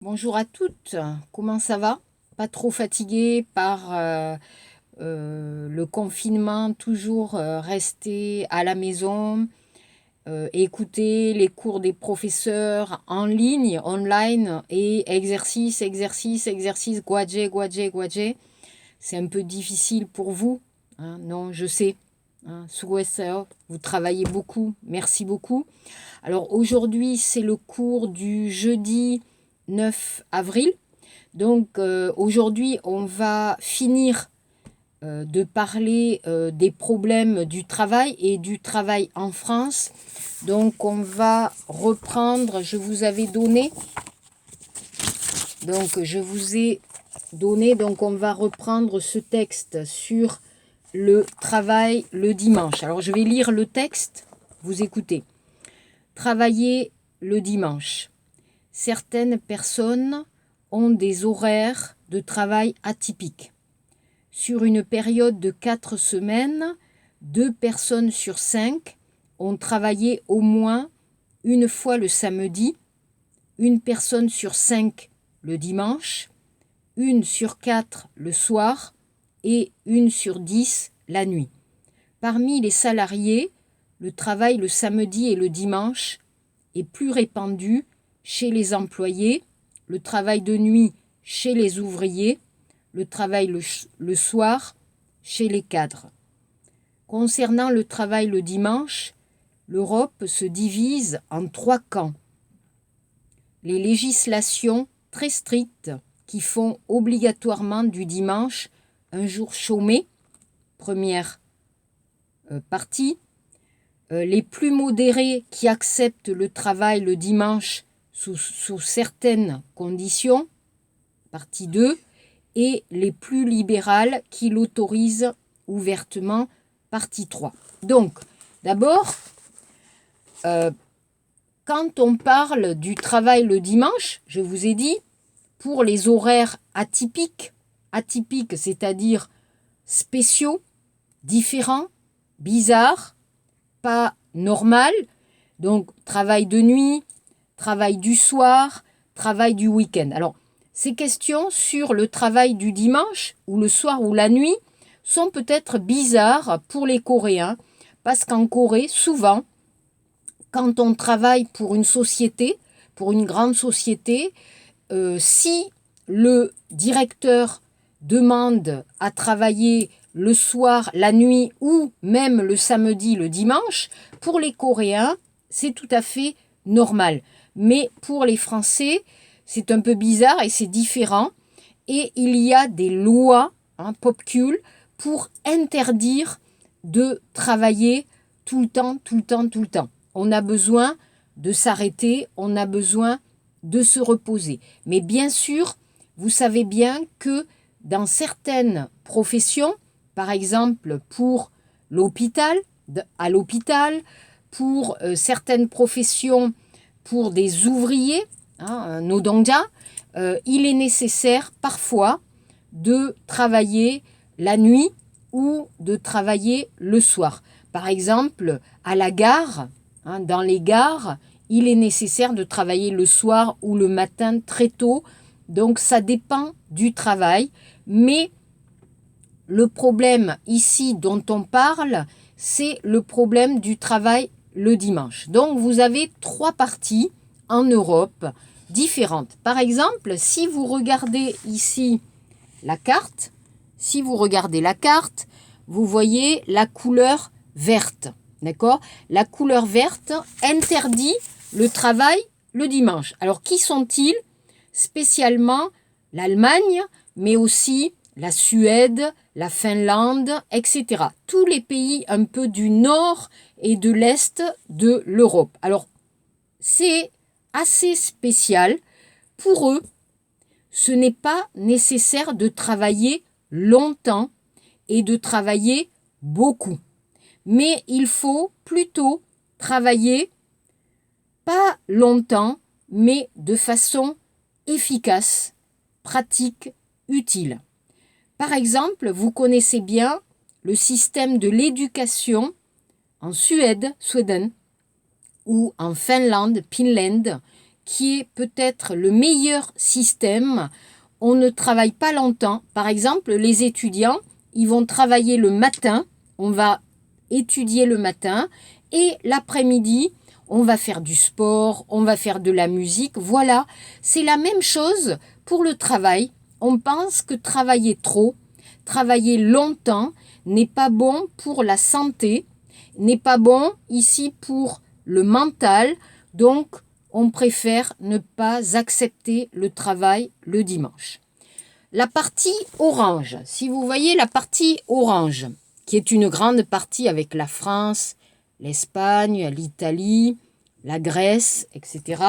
Bonjour à toutes, comment ça va? Pas trop fatigué par le confinement, toujours rester à la maison, écouter les cours des professeurs en ligne, online, et exercice, exercice, exercice, guadje, guadje, guadje. C'est un peu difficile pour vous, hein, non, je sais. Hein, Sugueseo, vous travaillez beaucoup, merci beaucoup. Alors aujourd'hui, c'est le cours du jeudi 9 avril. Donc aujourd'hui, on va finir de parler des problèmes du travail et du travail en France. Donc on va reprendre, je vous ai donné, donc on va reprendre ce texte sur le travail le dimanche. Alors je vais lire le texte, vous écoutez. Travailler le dimanche. Certaines personnes ont des horaires de travail atypiques. Sur une période de 4 semaines, 2 personnes sur 5 ont travaillé au moins une fois le samedi, une personne sur 5 le dimanche, une sur 4 le soir et une sur 10 la nuit. Parmi les salariés, le travail le samedi et le dimanche est plus répandu chez les employés, le travail de nuit chez les ouvriers, le travail le soir chez les cadres. Concernant le travail le dimanche, l'Europe se divise en 3 camps. Les législations très strictes qui font obligatoirement du dimanche un jour chômé, première partie. Les plus modérés qui acceptent le travail le dimanche sous certaines conditions, partie 2, et les plus libérales qui l'autorisent ouvertement, partie 3. Donc, d'abord, quand on parle du travail le dimanche, je vous ai dit, pour les horaires atypiques, c'est-à-dire spéciaux, différents, bizarres, pas normal, donc travail de nuit, travail du soir, travail du week-end. Alors, ces questions sur le travail du dimanche, ou le soir ou la nuit, sont peut-être bizarres pour les Coréens, parce qu'en Corée, souvent, quand on travaille pour une société, pour une grande société, si le directeur demande à travailler le soir, la nuit ou même le samedi, le dimanche, pour les Coréens, c'est tout à fait normal. Mais pour les Français, c'est un peu bizarre et c'est différent. Et il y a des lois, popcule, pour interdire de travailler tout le temps, tout le temps, tout le temps. On a besoin de s'arrêter, on a besoin de se reposer. Mais bien sûr, vous savez bien que dans certaines professions, par exemple pour l'hôpital, à l'hôpital, pour certaines professions, pour des ouvriers, nodongja, il est nécessaire parfois de travailler la nuit ou de travailler le soir. Par exemple, à la gare, dans les gares, il est nécessaire de travailler le soir ou le matin très tôt. Donc ça dépend du travail. Mais le problème ici dont on parle, c'est le problème du travail le dimanche. Donc vous avez 3 parties en Europe différentes. Par exemple, si vous regardez ici la carte, vous voyez la couleur verte. D'accord? La couleur verte interdit le travail le dimanche. Alors, qui sont-ils? Spécialement l'Allemagne, mais aussi la Suède, la Finlande, etc. Tous les pays un peu du nord et de l'est de l'Europe. Alors, c'est assez spécial. Pour eux, ce n'est pas nécessaire de travailler longtemps et de travailler beaucoup. Mais il faut plutôt travailler pas longtemps, mais de façon efficace, pratique, utile. Par exemple, vous connaissez bien le système de l'éducation en Suède, ou en Finlande, qui est peut-être le meilleur système. On ne travaille pas longtemps. Par exemple, les étudiants, ils vont travailler le matin, on va étudier le matin, et l'après-midi, on va faire du sport, on va faire de la musique. Voilà, c'est la même chose pour le travail. On pense que travailler trop, travailler longtemps n'est pas bon pour la santé, n'est pas bon ici pour le mental. Donc, on préfère ne pas accepter le travail le dimanche. La partie orange, si vous voyez la partie orange, qui est une grande partie avec la France, l'Espagne, l'Italie, la Grèce, etc.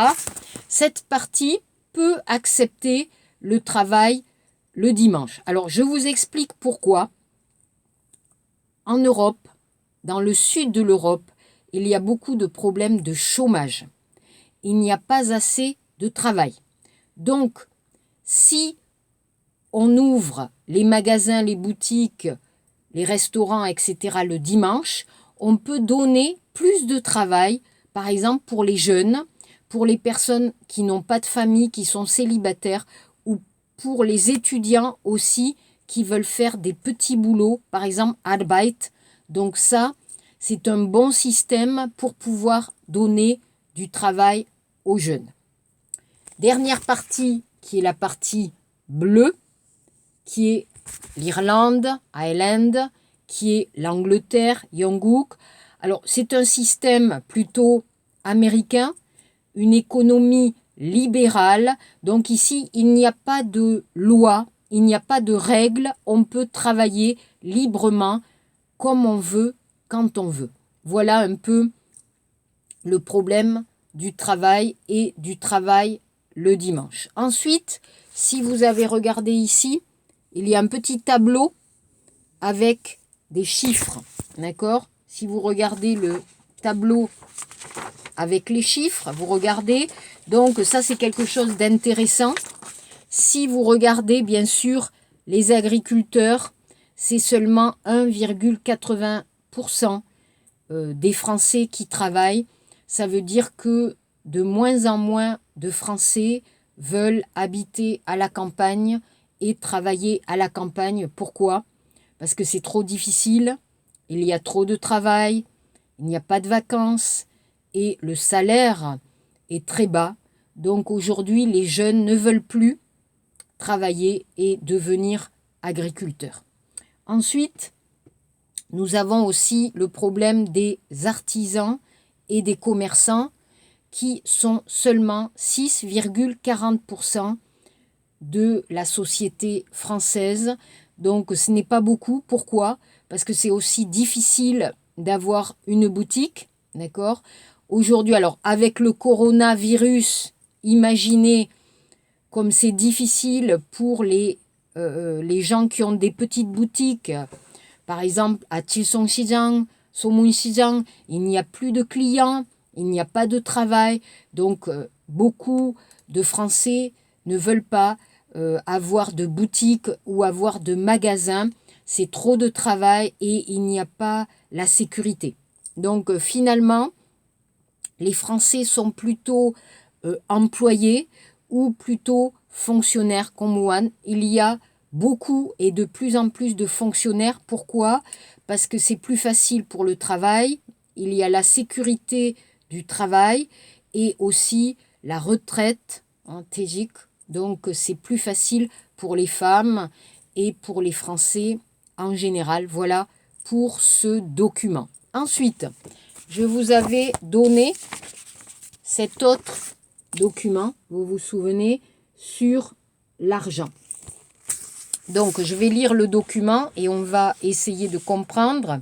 Cette partie peut accepter le travail le dimanche. Alors, je vous explique pourquoi. En Europe, dans le sud de l'Europe, il y a beaucoup de problèmes de chômage. Il n'y a pas assez de travail. Donc, si on ouvre les magasins, les boutiques, les restaurants, etc. le dimanche, on peut donner plus de travail, par exemple pour les jeunes, pour les personnes qui n'ont pas de famille, qui sont célibataires, ou pour les étudiants aussi qui veulent faire des petits boulots, par exemple Arbeit. Donc ça, c'est un bon système pour pouvoir donner du travail aux jeunes. Dernière partie, qui est la partie bleue, qui est l'Irlande, Ireland, qui est l'Angleterre, Yongguk. Alors, c'est un système plutôt américain, une économie libérale. Donc ici, il n'y a pas de loi, il n'y a pas de règles. On peut travailler librement, comme on veut, quand on veut. Voilà un peu le problème du travail et du travail le dimanche. Ensuite, si vous avez regardé ici, il y a un petit tableau avec des chiffres, d'accord? Si vous regardez le tableau avec les chiffres, vous regardez, donc ça c'est quelque chose d'intéressant. Si vous regardez, bien sûr, les agriculteurs, c'est seulement 1,80% des Français qui travaillent. Ça veut dire que de moins en moins de Français veulent habiter à la campagne et travailler à la campagne. Pourquoi? Parce que c'est trop difficile, il y a trop de travail, il n'y a pas de vacances et le salaire est très bas. Donc aujourd'hui, les jeunes ne veulent plus travailler et devenir agriculteurs. Ensuite, nous avons aussi le problème des artisans et des commerçants qui sont seulement 6,40% de la société française. Donc ce n'est pas beaucoup. Pourquoi? Parce que c'est aussi difficile d'avoir une boutique. D'accord? Aujourd'hui, alors avec le coronavirus, imaginez comme c'est difficile pour les gens qui ont des petites boutiques. Par exemple, à Chilsong-Shijang, Somun-Shijang, il n'y a plus de clients, il n'y a pas de travail. Donc, beaucoup de Français ne veulent pas avoir de boutique ou avoir de magasin. C'est trop de travail et il n'y a pas la sécurité. Donc, finalement, les Français sont plutôt employés ou plutôt fonctionnaires comme Wuhan. Il y a beaucoup et de plus en plus de fonctionnaires. Pourquoi? Parce que c'est plus facile pour le travail. Il y a la sécurité du travail et aussi la retraite TGIC. Donc c'est plus facile pour les femmes et pour les Français en général. Voilà pour ce document. Ensuite, je vous avais donné cet autre document, vous vous souvenez, sur l'argent. Donc, je vais lire le document et on va essayer de comprendre.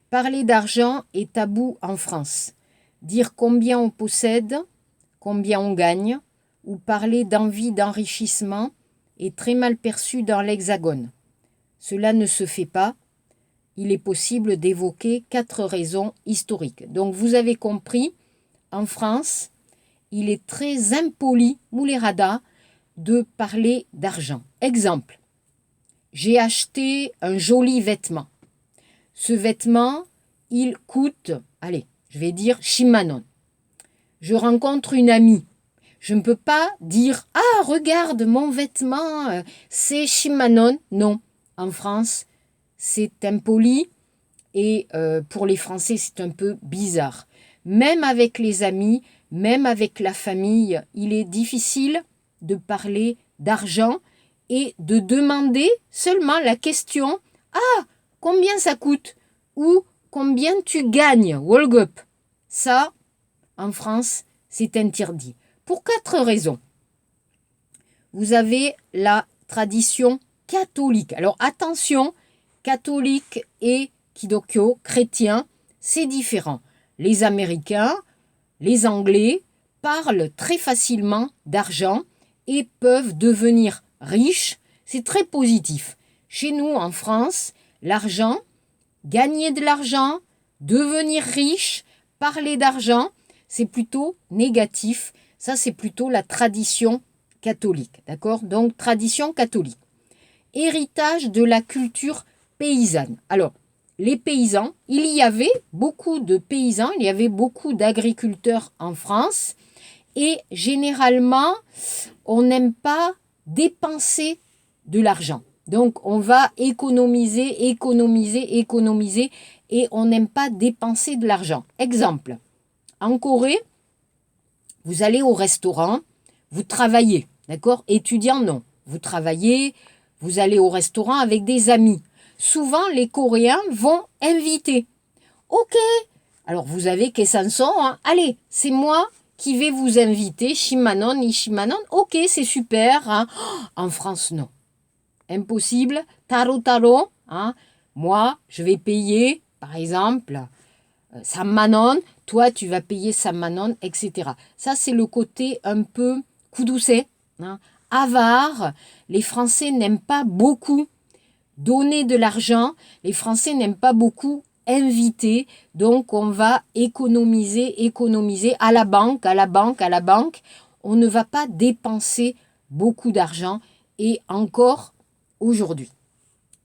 Parler d'argent est tabou en France. Dire combien on possède, combien on gagne, ou parler d'envie d'enrichissement est très mal perçu dans l'Hexagone. Cela ne se fait pas. Il est possible d'évoquer 4 raisons historiques. Donc, vous avez compris, en France, il est très impoli, moulerada, de parler d'argent. Exemple. J'ai acheté un joli vêtement. Ce vêtement, il coûte, allez, je vais dire Shimanon. Je rencontre une amie. Je ne peux pas dire « Ah, regarde mon vêtement, c'est Shimanon ». Non, en France, c'est impoli et pour les Français, c'est un peu bizarre. Même avec les amis, même avec la famille, il est difficile de parler d'argent et de demander seulement la question « Ah, combien ça coûte ?» ou « Combien tu gagnes ?» Wolgup. Ça, en France, c'est interdit. Pour 4 raisons. Vous avez la tradition catholique. Alors attention, catholique et kidokyo, chrétien, c'est différent. Les Américains, les Anglais parlent très facilement d'argent et peuvent devenir riches. C'est très positif. Chez nous, en France, l'argent, gagner de l'argent, devenir riche, parler d'argent, c'est plutôt négatif. Ça, c'est plutôt la tradition catholique. D'accord? Donc, tradition catholique. Héritage de la culture paysanne. Alors, les paysans, il y avait beaucoup de paysans, il y avait beaucoup d'agriculteurs en France et généralement, on n'aime pas dépenser de l'argent. Donc, on va économiser et on n'aime pas dépenser de l'argent. Exemple, en Corée, vous allez au restaurant, vous travaillez, d'accord? Étudiant, non. Vous travaillez, vous allez au restaurant avec des amis. Souvent, les Coréens vont inviter. Ok, alors vous avez Kesanson, hein? Allez, c'est moi qui vais vous inviter, Shimanon, Ishimanon. Ok, c'est super. Hein? En France, non. Impossible. Taro Taro, hein? Moi, je vais payer, par exemple, Sammanon, toi, tu vas payer Sammanon, etc. Ça, c'est le côté un peu coudoucé, hein? Avare. Les Français n'aiment pas beaucoup donner de l'argent. Les Français n'aiment pas beaucoup inviter. Donc, on va économiser à la banque. On ne va pas dépenser beaucoup d'argent et encore aujourd'hui.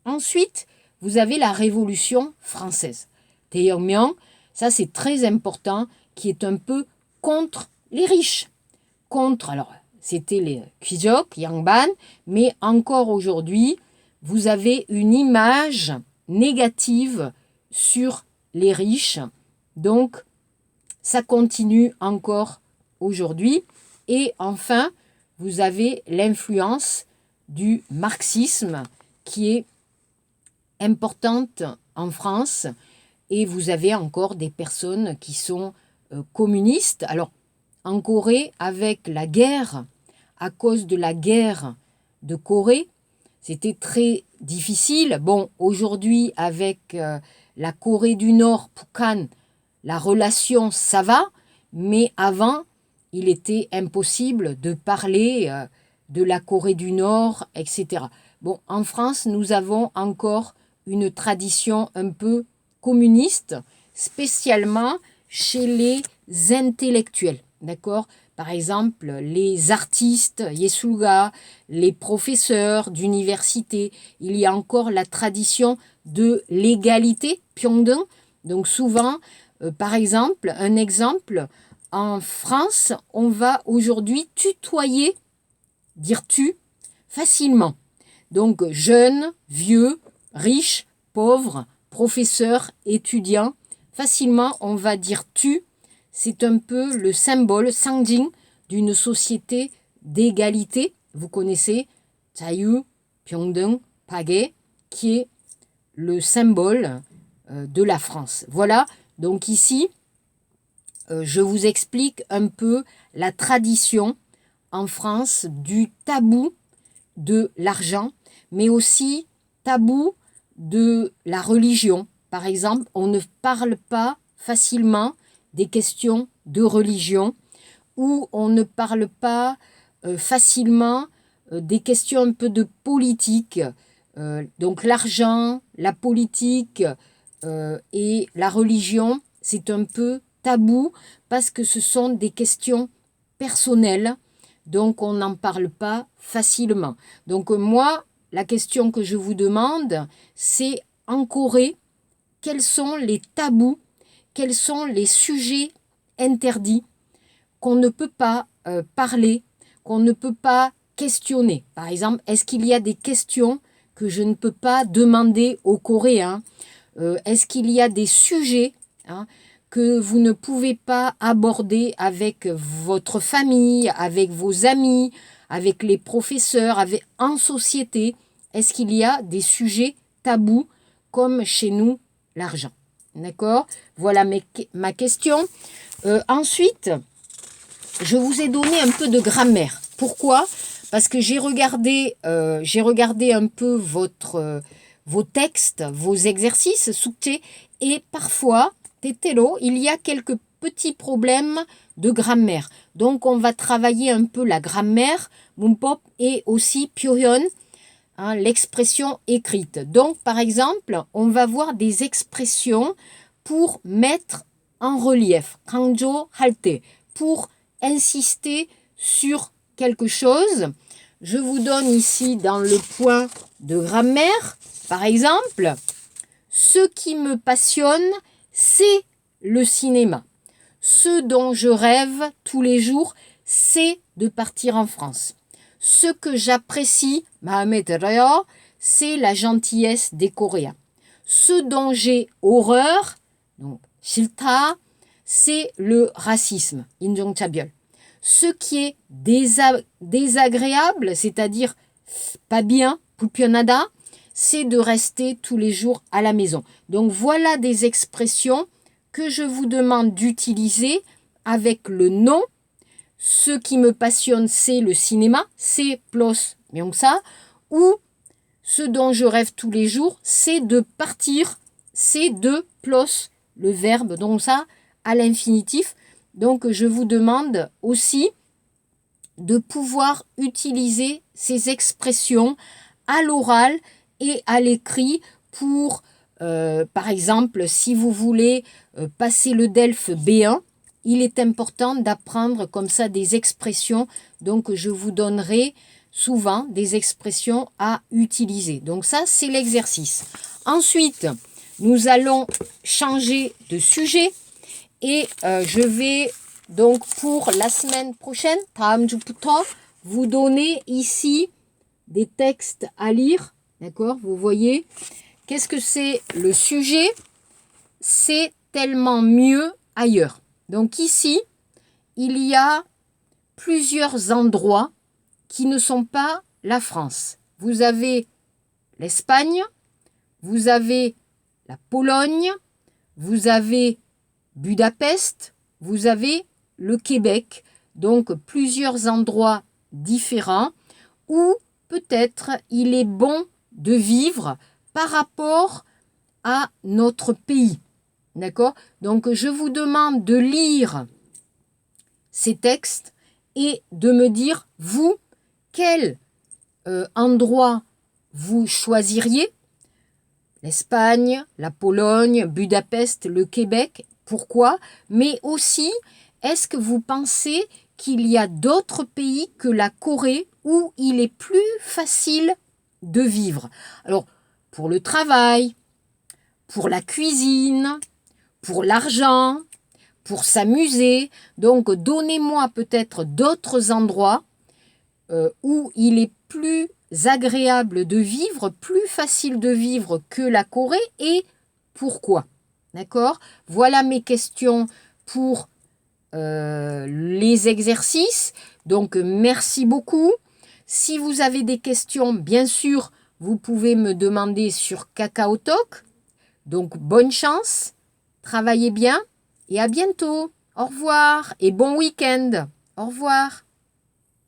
Ensuite, vous avez la Révolution française. Taeyongmyeong, ça c'est très important, qui est un peu contre les riches. Contre, alors c'était les Kwijok, Yangban, mais encore aujourd'hui, vous avez une image négative sur les riches. Donc, ça continue encore aujourd'hui. Et enfin, vous avez l'influence du marxisme qui est importante en France. Et vous avez encore des personnes qui sont communistes. Alors, en Corée, avec la guerre, à cause de la guerre de Corée, c'était très difficile. Bon, aujourd'hui, avec la Corée du Nord, Pukhan, la relation, ça va. Mais avant, il était impossible de parler de la Corée du Nord, etc. Bon, en France, nous avons encore une tradition un peu communiste, spécialement chez les intellectuels, d'accord? Par exemple, les artistes, Yesuga, les professeurs d'université, il y a encore la tradition de l'égalité, Pyongdong. Donc souvent, par exemple, un exemple, en France, on va aujourd'hui tutoyer, dire tu, facilement. Donc jeune, vieux, riche, pauvre, professeur, étudiant, facilement on va dire tu. C'est un peu le symbole sangjing d'une société d'égalité. Vous connaissez Chayu, Pyeongdong, Page, qui est le symbole de la France. Voilà, donc ici, je vous explique un peu la tradition en France du tabou de l'argent, mais aussi tabou de la religion. Par exemple, on ne parle pas facilement des questions de religion ou on ne parle pas facilement des questions un peu de politique. Donc l'argent, la politique et la religion, c'est un peu tabou parce que ce sont des questions personnelles, donc on n'en parle pas facilement. Donc moi, la question que je vous demande, c'est en Corée, quels sont les tabous, quels sont les sujets interdits qu'on ne peut pas parler, qu'on ne peut pas questionner. Par exemple, est-ce qu'il y a des questions que je ne peux pas demander aux Coréens? Est-ce qu'il y a des sujets que vous ne pouvez pas aborder avec votre famille, avec vos amis, avec les professeurs, en société? Est-ce qu'il y a des sujets tabous comme chez nous, l'argent? D'accord? Voilà ma question. Ensuite, je vous ai donné un peu de grammaire. Pourquoi? Parce que j'ai regardé un peu vos textes, vos exercices, et parfois, il y a quelques petits problèmes de grammaire. Donc, on va travailler un peu la grammaire, 문법, et aussi 표현, l'expression écrite. Donc, par exemple, on va voir des expressions pour mettre en relief, 강조할 때, pour insister sur quelque chose. Je vous donne ici dans le point de grammaire, par exemple, ce qui me passionne, c'est le cinéma. Ce dont je rêve tous les jours, c'est de partir en France. Ce que j'apprécie, 마음에 들어요, c'est la gentillesse des Coréens. Ce dont j'ai horreur, donc 싫다, c'est le racisme, 인종차별. Ce qui est désagréable, c'est-à-dire pas bien, 불편하다, c'est de rester tous les jours à la maison. Donc voilà des expressions que je vous demande d'utiliser avec le nom. Ce qui me passionne, c'est le cinéma, c'est plus 명사, ou ce dont je rêve tous les jours, c'est de partir, c'est de plus le verbe donc ça à l'infinitif. Donc je vous demande aussi de pouvoir utiliser ces expressions à l'oral et à l'écrit pour, par exemple, si vous voulez passer le DELF B1, il est important d'apprendre comme ça des expressions. Donc, je vous donnerai souvent des expressions à utiliser. Donc, ça, c'est l'exercice. Ensuite, nous allons changer de sujet et je vais donc pour la semaine prochaine, 다음 주부터, vous donner ici des textes à lire. D'accord? Vous voyez, qu'est-ce que c'est le sujet? C'est tellement mieux ailleurs. Donc ici, il y a plusieurs endroits qui ne sont pas la France. Vous avez l'Espagne, vous avez la Pologne, vous avez Budapest, vous avez le Québec. Donc plusieurs endroits différents où peut-être il est bon de vivre par rapport à notre pays. D'accord? Donc, je vous demande de lire ces textes et de me dire, vous, quel endroit vous choisiriez? L'Espagne, la Pologne, Budapest, le Québec, pourquoi? Mais aussi, est-ce que vous pensez qu'il y a d'autres pays que la Corée où il est plus facile de vivre? Alors, pour le travail, pour la cuisine, pour l'argent, pour s'amuser. Donc, donnez-moi peut-être d'autres endroits où il est plus agréable de vivre, plus facile de vivre que la Corée et pourquoi. D'accord? Voilà mes questions pour les exercices. Donc, merci beaucoup. Si vous avez des questions, bien sûr, vous pouvez me demander sur KakaoTalk. Donc, bonne chance. Travaillez bien et à bientôt. Au revoir et bon week-end. Au revoir.